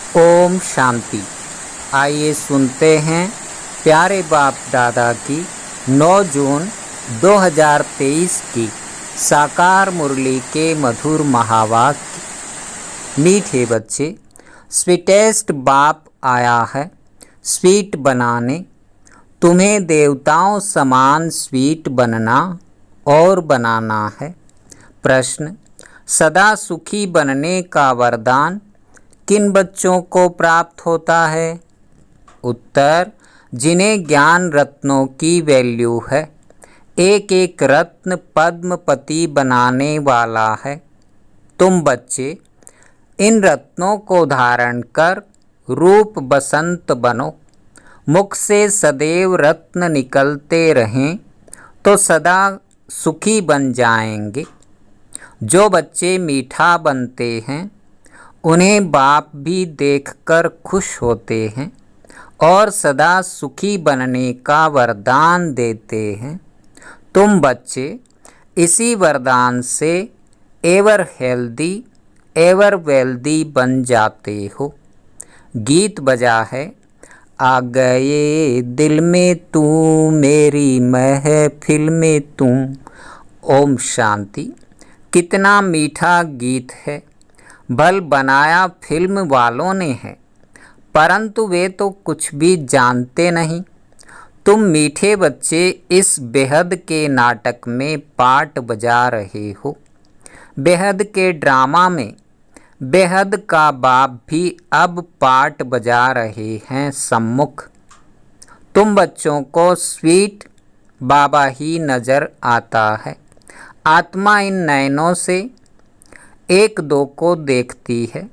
ओम शांति। आइए सुनते हैं प्यारे बाप दादा की 9 जून 2023 की साकार मुरली के मधुर महावाक्य। मीठे बच्चे, स्वीटेस्ट बाप आया है स्वीट बनाने। तुम्हें देवताओं समान स्वीट बनना और बनाना है। प्रश्न: सदा सुखी बनने का वरदान किन बच्चों को प्राप्त होता है? उत्तर: जिन्हें ज्ञान रत्नों की वैल्यू है। एक एक रत्न पद्मपति बनाने वाला है। तुम बच्चे इन रत्नों को धारण कर रूप बसंत बनो। मुख से सदैव रत्न निकलते रहें तो सदा सुखी बन जाएंगे। जो बच्चे मीठा बनते हैं उन्हें बाप भी देखकर खुश होते हैं और सदा सुखी बनने का वरदान देते हैं। तुम बच्चे इसी वरदान से एवर हेल्दी एवर वेल्दी बन जाते हो। गीत बजा है, आ गए दिल में तू मेरी महफिल में तू। ओम शांति। कितना मीठा गीत है। भल बनाया फिल्म वालों ने है, परंतु वे तो कुछ भी जानते नहीं। तुम मीठे बच्चे इस बेहद के नाटक में पार्ट बजा रहे हो। बेहद के ड्रामा में बेहद का बाप भी अब पार्ट बजा रहे हैं सम्मुख। तुम बच्चों को स्वीट बाबा ही नज़र आता है। आत्मा इन नयनों से एक दो को देखती है।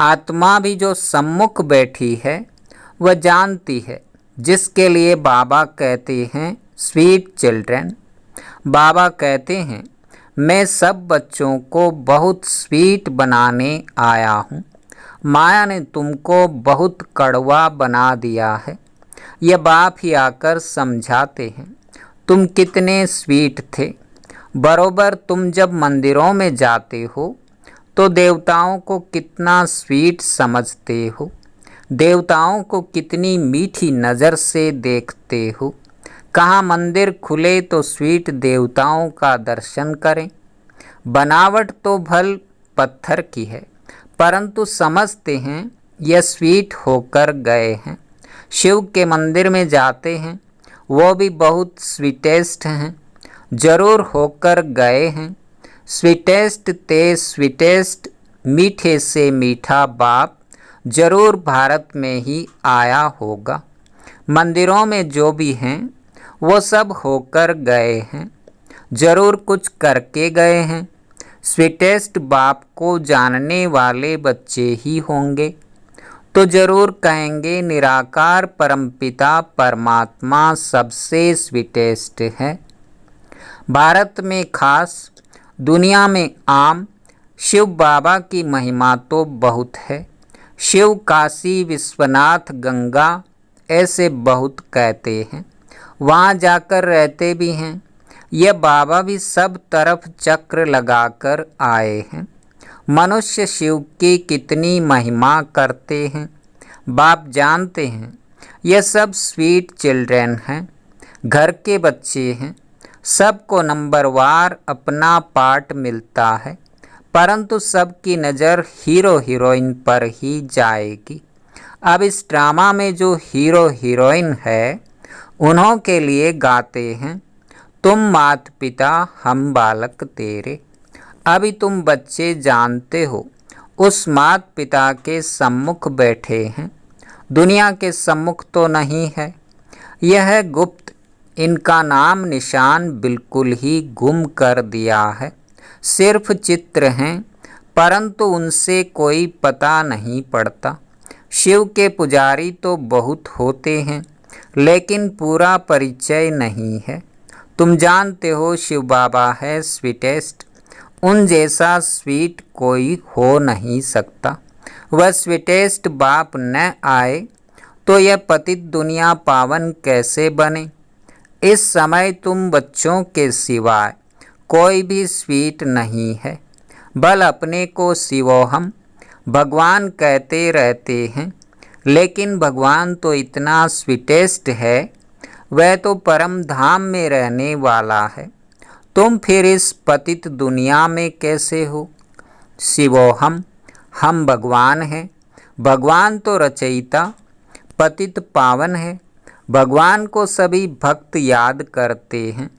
आत्मा भी जो सम्मुख बैठी है वह जानती है, जिसके लिए बाबा कहते हैं स्वीट चिल्ड्रन। बाबा कहते हैं मैं सब बच्चों को बहुत स्वीट बनाने आया हूँ। माया ने तुमको बहुत कड़वा बना दिया है। यह बाप ही आकर समझाते हैं तुम कितने स्वीट थे। बरोबर तुम जब मंदिरों में जाते हो तो देवताओं को कितना स्वीट समझते हो। देवताओं को कितनी मीठी नज़र से देखते हो। कहाँ मंदिर खुले तो स्वीट देवताओं का दर्शन करें। बनावट तो भल पत्थर की है, परंतु समझते हैं यह स्वीट होकर गए हैं। शिव के मंदिर में जाते हैं, वो भी बहुत स्वीटेस्ट हैं, जरूर होकर गए हैं। स्वीटेस्ट ते स्वीटेस्ट मीठे से मीठा बाप जरूर भारत में ही आया होगा। मंदिरों में जो भी हैं वो सब होकर गए हैं, जरूर कुछ करके गए हैं। स्वीटेस्ट बाप को जानने वाले बच्चे ही होंगे तो जरूर कहेंगे निराकार परमपिता परमात्मा सबसे स्वीटेस्ट है। भारत में खास, दुनिया में आम, शिव बाबा की महिमा तो बहुत है। शिव, काशी, विश्वनाथ, गंगा ऐसे बहुत कहते हैं। वहाँ जाकर रहते भी हैं। यह बाबा भी सब तरफ चक्र लगाकर आए हैं। मनुष्य शिव की कितनी महिमा करते हैं बाप जानते हैं। यह सब स्वीट चिल्ड्रन हैं, घर के बच्चे हैं। सबको नंबरवार अपना पार्ट मिलता है, परंतु सबकी नज़र हीरो हीरोइन पर ही जाएगी। अब इस ड्रामा में जो हीरो हीरोइन है उन्हों के लिए गाते हैं तुम मात पिता हम बालक तेरे। अभी तुम बच्चे जानते हो उस मात पिता के सम्मुख बैठे हैं। दुनिया के सम्मुख तो नहीं है, यह है गुप्त। इनका नाम निशान बिल्कुल ही गुम कर दिया है। सिर्फ चित्र हैं, परंतु उनसे कोई पता नहीं पड़ता। शिव के पुजारी तो बहुत होते हैं, लेकिन पूरा परिचय नहीं है। तुम जानते हो शिव बाबा है स्वीटेस्ट। उन जैसा स्वीट कोई हो नहीं सकता। वह स्वीटेस्ट बाप न आए तो यह पतित दुनिया पावन कैसे बने। इस समय तुम बच्चों के सिवाय कोई भी स्वीट नहीं है। बल अपने को शिवोहम भगवान कहते रहते हैं, लेकिन भगवान तो इतना स्वीटेस्ट है, वह तो परम धाम में रहने वाला है। तुम फिर इस पतित दुनिया में कैसे हो? शिवोहम, हम भगवान हैं। भगवान तो रचयिता पतित पावन है। भगवान को सभी भक्त याद करते हैं।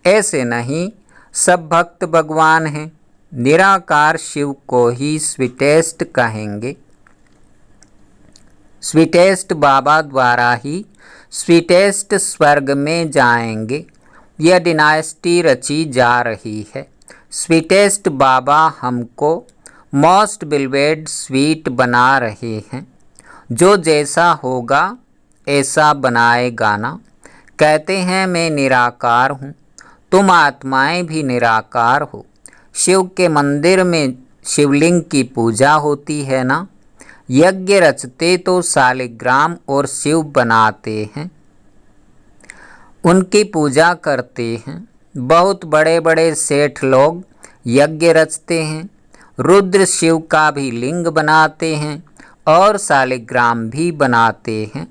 ऐसे नहीं, सब भक्त भगवान हैं। निराकार शिव को ही स्वीटेस्ट कहेंगे। स्वीटेस्ट बाबा द्वारा ही स्वीटेस्ट स्वर्ग में जाएंगे। यह डिनाइस्टी रची जा रही है। स्वीटेस्ट बाबा हमको मोस्ट बिलवेड स्वीट बना रहे हैं। जो जैसा होगा ऐसा बनाएगा ना। कहते हैं मैं निराकार हूँ, तुम आत्माएं भी निराकार हो। शिव के मंदिर में शिवलिंग की पूजा होती है ना। यज्ञ रचते तो शालिग्राम और शिव बनाते हैं, उनकी पूजा करते हैं। बहुत बड़े बड़े सेठ लोग यज्ञ रचते हैं, रुद्र शिव का भी लिंग बनाते हैं और शालिग्राम भी बनाते हैं।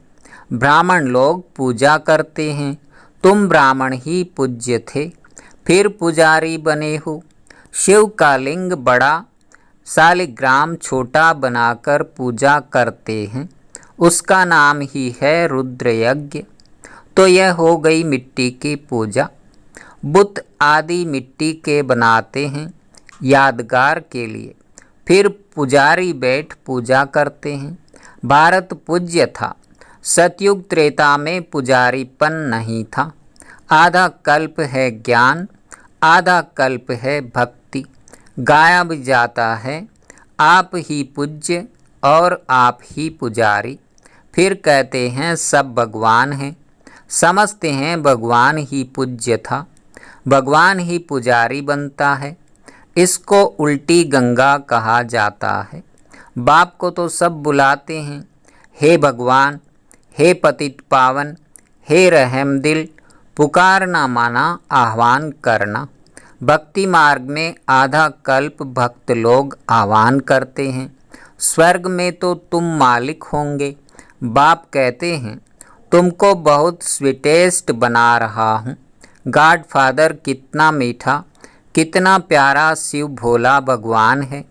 ब्राह्मण लोग पूजा करते हैं। तुम ब्राह्मण ही पूज्य थे, फिर पुजारी बने हो। शिव का लिंग बड़ा, शालिग्राम छोटा बनाकर पूजा करते हैं। उसका नाम ही है रुद्र यज्ञ। तो यह हो गई मिट्टी की पूजा। बुत आदि मिट्टी के बनाते हैं यादगार के लिए, फिर पुजारी बैठ पूजा करते हैं। भारत पूज्य था। सतयुग त्रेता में पुजारीपन नहीं था। आधा कल्प है ज्ञान, आधा कल्प है भक्ति। गाया भी जाता है आप ही पूज्य और आप ही पुजारी। फिर कहते हैं सब भगवान हैं। समझते हैं भगवान ही पूज्य था, भगवान ही पुजारी बनता है। इसको उल्टी गंगा कहा जाता है। बाप को तो सब बुलाते हैं, हे भगवान, हे पतित पावन, हे रहम दिल। पुकारना माना आह्वान करना। भक्ति मार्ग में आधा कल्प भक्त लोग आह्वान करते हैं। स्वर्ग में तो तुम मालिक होंगे। बाप कहते हैं तुमको बहुत स्वीटेस्ट बना रहा हूँ। गॉड फादर कितना मीठा, कितना प्यारा शिव भोला भगवान है।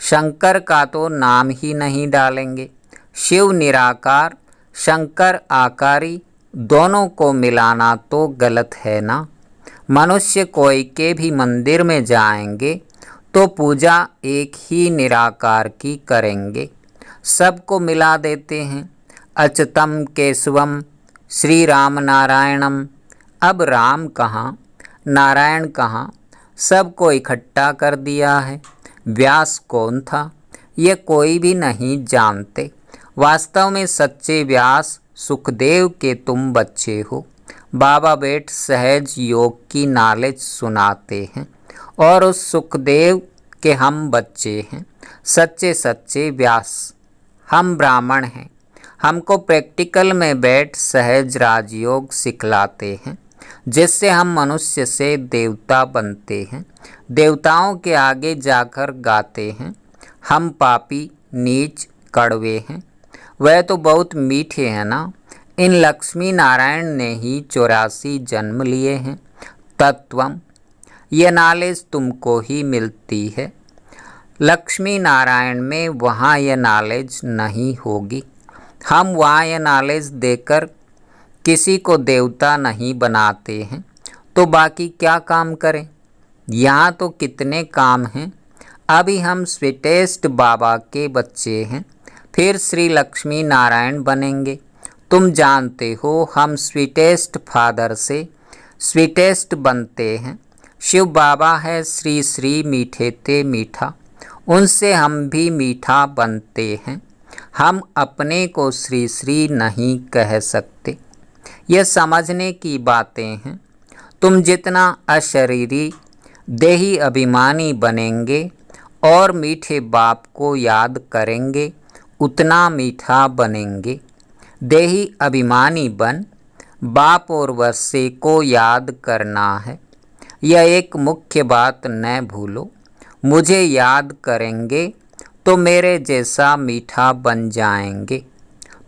शंकर का तो नाम ही नहीं डालेंगे। शिव निराकार, शंकर आकारी, दोनों को मिलाना तो गलत है ना। मनुष्य कोई के भी मंदिर में जाएंगे तो पूजा एक ही निराकार की करेंगे। सबको मिला देते हैं। अच्युतम केशवम श्री राम नारायणम। अब राम कहाँ, नारायण कहाँ, सबको इकट्ठा कर दिया है। व्यास कौन था ये कोई भी नहीं जानते। वास्तव में सच्चे व्यास सुखदेव के तुम बच्चे हो। बाबा बैठ सहज योग की नॉलेज सुनाते हैं और उस सुखदेव के हम बच्चे हैं। सच्चे सच्चे व्यास हम ब्राह्मण हैं। हमको प्रैक्टिकल में बैठ सहज राजयोग सिखलाते हैं, जिससे हम मनुष्य से देवता बनते हैं। देवताओं के आगे जाकर गाते हैं हम पापी नीच कड़वे हैं। वह तो बहुत मीठे हैं ना। इन लक्ष्मी नारायण ने ही 84 जन्म लिए हैं। तत्वम, यह नॉलेज तुमको ही मिलती है। लक्ष्मी नारायण में वहाँ यह नॉलेज नहीं होगी। हम वहाँ यह नॉलेज देकर किसी को देवता नहीं बनाते हैं, तो बाकी क्या काम करें? यहाँ तो कितने काम हैं। अभी हम स्वीटेस्ट बाबा के बच्चे हैं, फिर श्री लक्ष्मी नारायण बनेंगे। तुम जानते हो हम स्वीटेस्ट फादर से स्वीटेस्ट बनते हैं। शिव बाबा है श्री श्री मीठे ते मीठा, उनसे हम भी मीठा बनते हैं। हम अपने को श्री श्री नहीं कह सकते। यह समझने की बातें हैं। तुम जितना अशरीरी देही अभिमानी बनेंगे और मीठे बाप को याद करेंगे, उतना मीठा बनेंगे। देही अभिमानी बन बाप और वस्से को याद करना है। यह एक मुख्य बात न भूलो। मुझे याद करेंगे तो मेरे जैसा मीठा बन जाएंगे।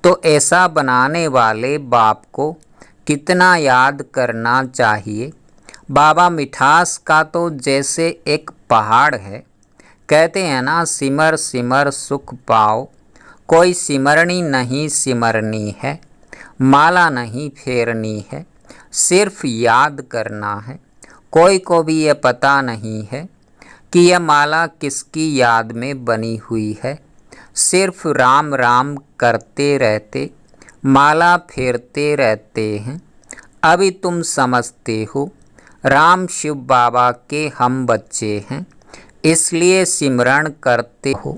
तो ऐसा बनाने वाले बाप को कितना याद करना चाहिए। बाबा मिठास का तो जैसे एक पहाड़ है। कहते हैं ना, सिमर सिमर सुख पाओ। कोई सिमरनी नहीं सिमरनी है, माला नहीं फेरनी है, सिर्फ याद करना है। कोई को भी ये पता नहीं है कि यह माला किसकी याद में बनी हुई है। सिर्फ राम राम करते रहते माला फेरते रहते हैं। अभी तुम समझते हो राम शिव बाबा के हम बच्चे हैं, इसलिए सिमरण करते हो।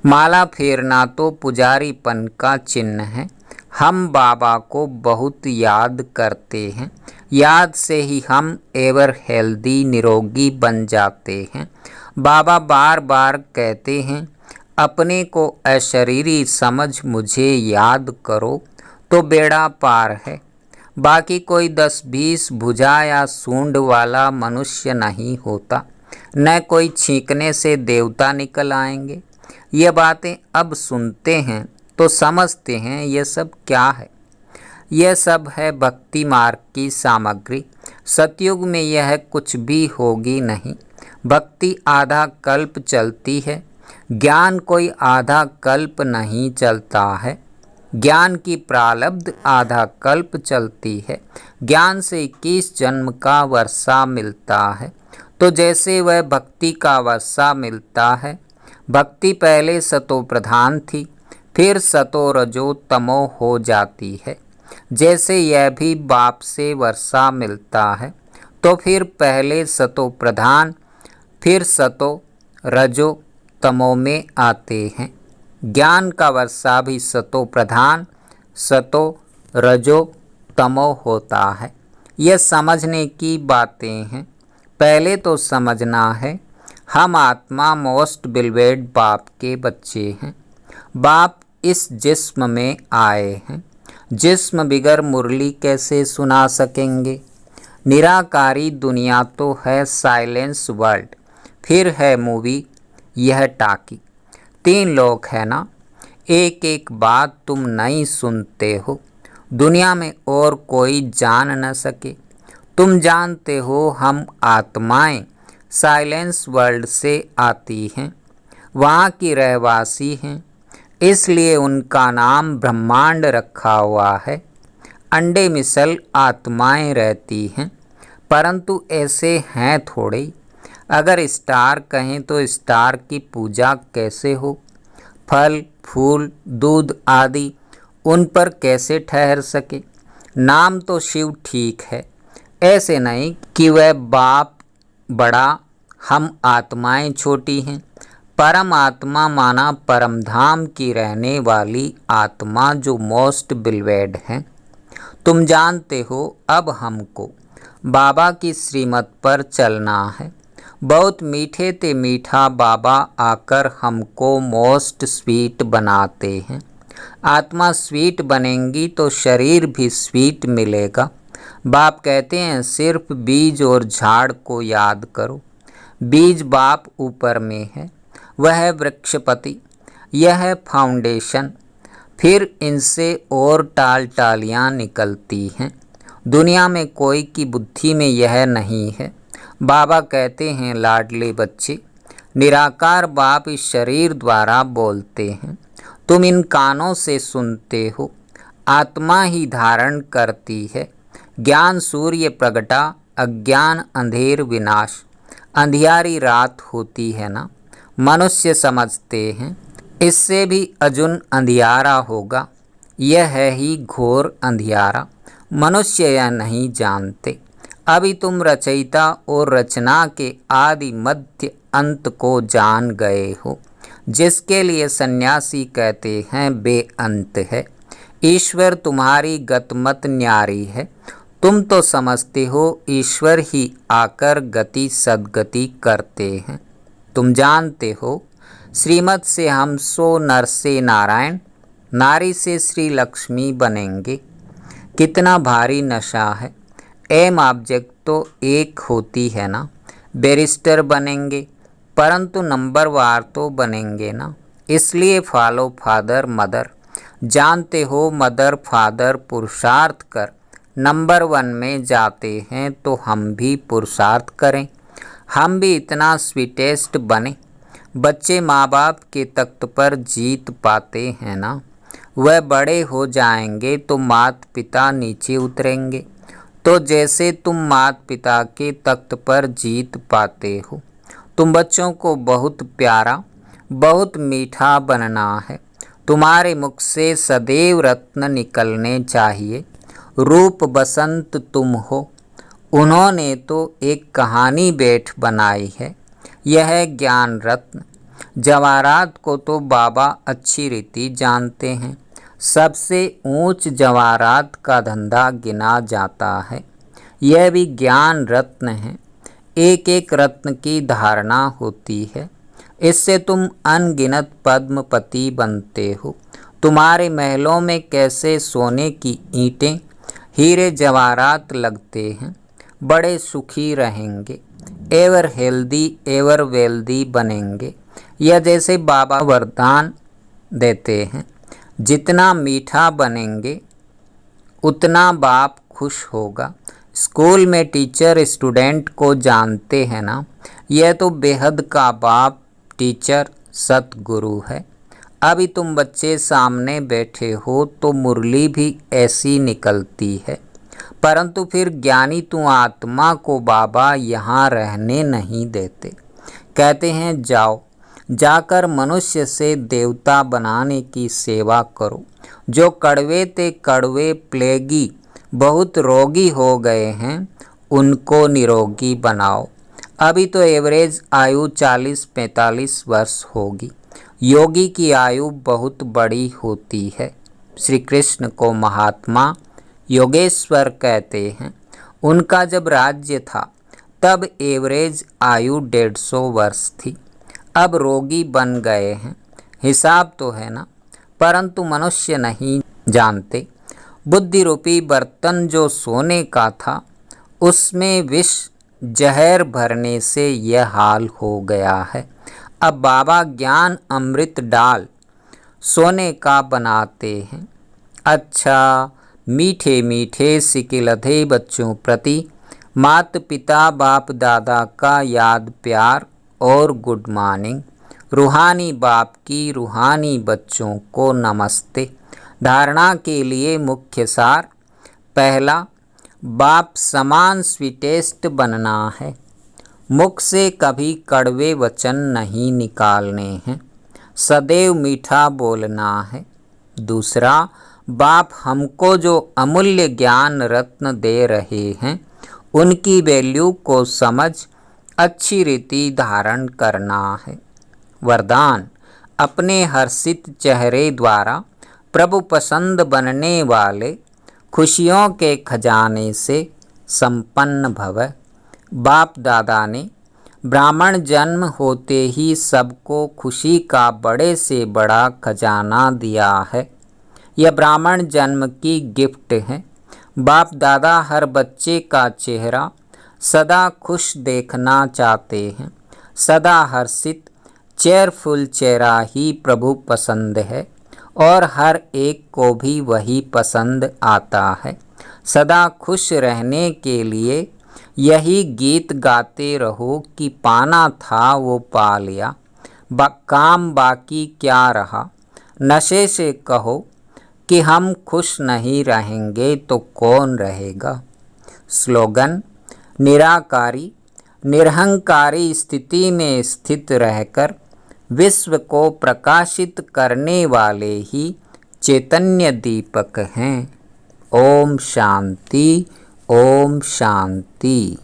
माला फेरना तो पुजारीपन का चिन्ह है। हम बाबा को बहुत याद करते हैं। याद से ही हम एवर हेल्दी निरोगी बन जाते हैं। बाबा बार बार कहते हैं, अपने को अशरीरी समझ मुझे याद करो तो बेड़ा पार है। बाकी कोई 10-20 भुजा या सूंड वाला मनुष्य नहीं होता, न कोई छींकने से देवता निकल आएंगे। ये बातें अब सुनते हैं तो समझते हैं ये सब क्या है। यह सब है भक्ति मार्ग की सामग्री। सतयुग में यह कुछ भी होगी नहीं। भक्ति आधा कल्प चलती है, ज्ञान कोई आधा कल्प नहीं चलता है। ज्ञान की प्रारब्ध आधा कल्प चलती है। ज्ञान से 21 जन्म का वर्षा मिलता है। तो जैसे वह भक्ति का वर्षा मिलता है, भक्ति पहले सतो प्रधान थी, फिर सतो रजो तमो हो जाती है। जैसे यह भी बाप से वर्षा मिलता है, तो फिर पहले सतो प्रधान फिर सतो रजो तमो में आते हैं। ज्ञान का वर्षा भी सतो प्रधान सतो रजो तमो होता है। यह समझने की बातें हैं। पहले तो समझना है हम आत्मा मोस्ट बिलवेड बाप के बच्चे हैं। बाप इस जिस्म में आए हैं। जिस्म बिगर मुरली कैसे सुना सकेंगे। निराकारी दुनिया तो है साइलेंस वर्ल्ड, फिर है मूवी यह टाकी। 3 लोग है ना, एक एक बात तुम नहीं सुनते हो। दुनिया में और कोई जान न सके। तुम जानते हो हम आत्माएं साइलेंस वर्ल्ड से आती हैं, वहाँ की रहवासी हैं, इसलिए उनका नाम ब्रह्मांड रखा हुआ है। अंडे मिसल आत्माएं रहती हैं, परंतु ऐसे हैं थोड़े। अगर स्टार कहें तो स्टार की पूजा कैसे हो। फल फूल दूध आदि उन पर कैसे ठहर सके। नाम तो शिव ठीक है, ऐसे नहीं कि वह बाप बड़ा हम आत्माएं छोटी हैं। परम आत्मा माना परम धाम की रहने वाली आत्मा जो मोस्ट बिलवेड है। तुम जानते हो अब हमको बाबा की श्रीमत पर चलना है। बहुत मीठे ते मीठा बाबा आकर हमको मोस्ट स्वीट बनाते हैं। आत्मा स्वीट बनेंगी तो शरीर भी स्वीट मिलेगा। बाप कहते हैं सिर्फ बीज और झाड़ को याद करो। बीज बाप ऊपर में है, वह है वृक्षपति, यह है फाउंडेशन। फिर इनसे और टाल टालियाँ निकलती हैं। दुनिया में कोई की बुद्धि में यह नहीं है। बाबा कहते हैं लाडले बच्चे, निराकार बाप इस शरीर द्वारा बोलते हैं। तुम इन कानों से सुनते हो। आत्मा ही धारण करती है। ज्ञान सूर्य प्रगटा, अज्ञान अंधेर विनाश। अंधियारी रात होती है ना, मनुष्य समझते हैं इससे भी अजुन अंधियारा होगा। यह है ही घोर अंधियारा। मनुष्य यह नहीं जानते। अभी तुम रचयिता और रचना के आदि मध्य अंत को जान गए हो, जिसके लिए सन्यासी कहते हैं बेअंत है। ईश्वर तुम्हारी गतमत न्यारी है। तुम तो समझते हो ईश्वर ही आकर गति सद्गति करते हैं। तुम जानते हो श्रीमत से हम सो नर से नारायण, नारी से श्री लक्ष्मी बनेंगे। कितना भारी नशा है। एम ऑब्जेक्ट तो एक होती है ना। बैरिस्टर बनेंगे, परंतु नंबरवार तो बनेंगे ना। इसलिए फॉलो फादर मदर। जानते हो मदर फादर पुरुषार्थ कर नंबर 1 में जाते हैं, तो हम भी पुरुषार्थ करें, हम भी इतना स्वीटेस्ट बने। बच्चे माँ बाप के तख्त पर जीत पाते हैं ना। वह बड़े हो जाएंगे तो माता पिता नीचे उतरेंगे। तो जैसे तुम माता पिता के तख्त पर जीत पाते हो, तुम बच्चों को बहुत प्यारा बहुत मीठा बनना है। तुम्हारे मुख से सदैव रत्न निकलने चाहिए। रूप बसंत तुम हो। उन्होंने तो एक कहानी बेठ बनाई है, यह है ज्ञान रत्न। जवाहरात को तो बाबा अच्छी रीति जानते हैं। सबसे ऊंच जवाहरात का धंधा गिना जाता है। यह भी ज्ञान रत्न है। एक एक रत्न की धारणा होती है। इससे तुम अनगिनत पद्मपति बनते हो। तुम्हारे महलों में कैसे सोने की ईंटें हीरे जवाहरात लगते हैं। बड़े सुखी रहेंगे, एवर हेल्दी एवर वेल्दी बनेंगे। यह जैसे बाबा वरदान देते हैं, जितना मीठा बनेंगे उतना बाप खुश होगा। स्कूल में टीचर स्टूडेंट को जानते हैं ना। यह तो बेहद का बाप टीचर सतगुरु है। अभी तुम बच्चे सामने बैठे हो तो मुरली भी ऐसी निकलती है, परंतु फिर ज्ञानी तू आत्मा को बाबा यहाँ रहने नहीं देते। कहते हैं जाओ, जाकर मनुष्य से देवता बनाने की सेवा करो। जो कड़वे ते कड़वे प्लेगी बहुत रोगी हो गए हैं, उनको निरोगी बनाओ। अभी तो एवरेज आयु 40-45 वर्ष होगी। योगी की आयु बहुत बड़ी होती है। श्री कृष्ण को महात्मा योगेश्वर कहते हैं। उनका जब राज्य था तब एवरेज आयु 150 वर्ष थी। अब रोगी बन गए हैं। हिसाब तो है ना, परंतु मनुष्य नहीं जानते। बुद्धि रूपी बर्तन जो सोने का था, उसमें विष जहर भरने से यह हाल हो गया है। अब बाबा ज्ञान अमृत डाल सोने का बनाते हैं। अच्छा, मीठे मीठे सिकिलधे बच्चों प्रति माता पिता बाप दादा का याद प्यार और गुड मॉर्निंग। रूहानी बाप की रूहानी बच्चों को नमस्ते। धारणा के लिए मुख्य सार: पहला, बाप समान स्वीटेस्ट बनना है। मुख से कभी कड़वे वचन नहीं निकालने हैं, सदैव मीठा बोलना है। दूसरा, बाप हमको जो अमूल्य ज्ञान रत्न दे रहे हैं, उनकी वैल्यू को समझ अच्छी रीति धारण करना है। वरदान: अपने हर्षित चेहरे द्वारा प्रभु पसंद बनने वाले खुशियों के खजाने से संपन्न भव। बाप दादा ने ब्राह्मण जन्म होते ही सबको खुशी का बड़े से बड़ा खजाना दिया है। यह ब्राह्मण जन्म की गिफ्ट है। बाप दादा हर बच्चे का चेहरा सदा खुश देखना चाहते हैं। सदा हर्षित चेयरफुल चेहरा ही प्रभु पसंद है और हर एक को भी वही पसंद आता है। सदा खुश रहने के लिए यही गीत गाते रहो कि पाना था वो पा लिया, काम बाकी क्या रहा। नशे से कहो कि हम खुश नहीं रहेंगे तो कौन रहेगा। स्लोगन: निराकारी निरहंकारी स्थिति में स्थित रहकर विश्व को प्रकाशित करने वाले ही चैतन्य दीपक हैं। ओम शांति, ओम शांति।